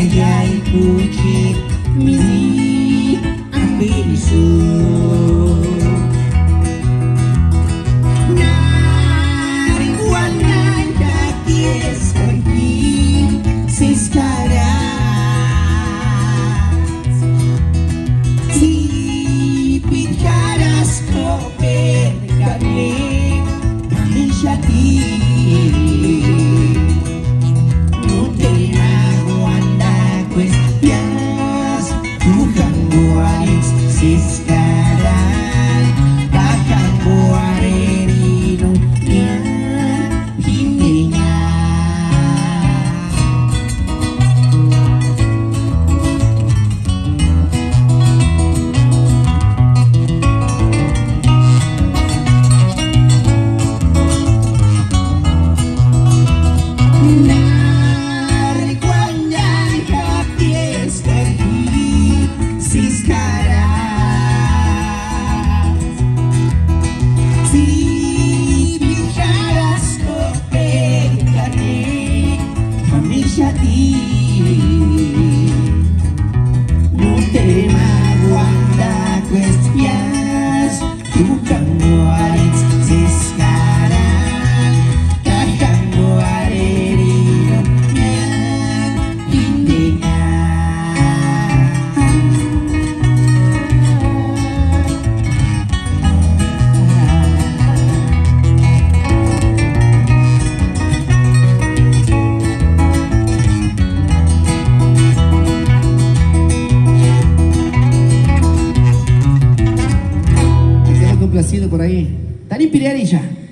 Ayay kucing mini api isu Nari kuangan dakis pergi Siskara Si pikaras koper kami Manusyati Siskaran takkan buare rinungnya hingga Nari kuanyan kapis pergi Siskaran Jati no tema guarda questias bukan guards Siskaran takkan guare rinungnya hingga complacido por ahí. Tani Piriarilla.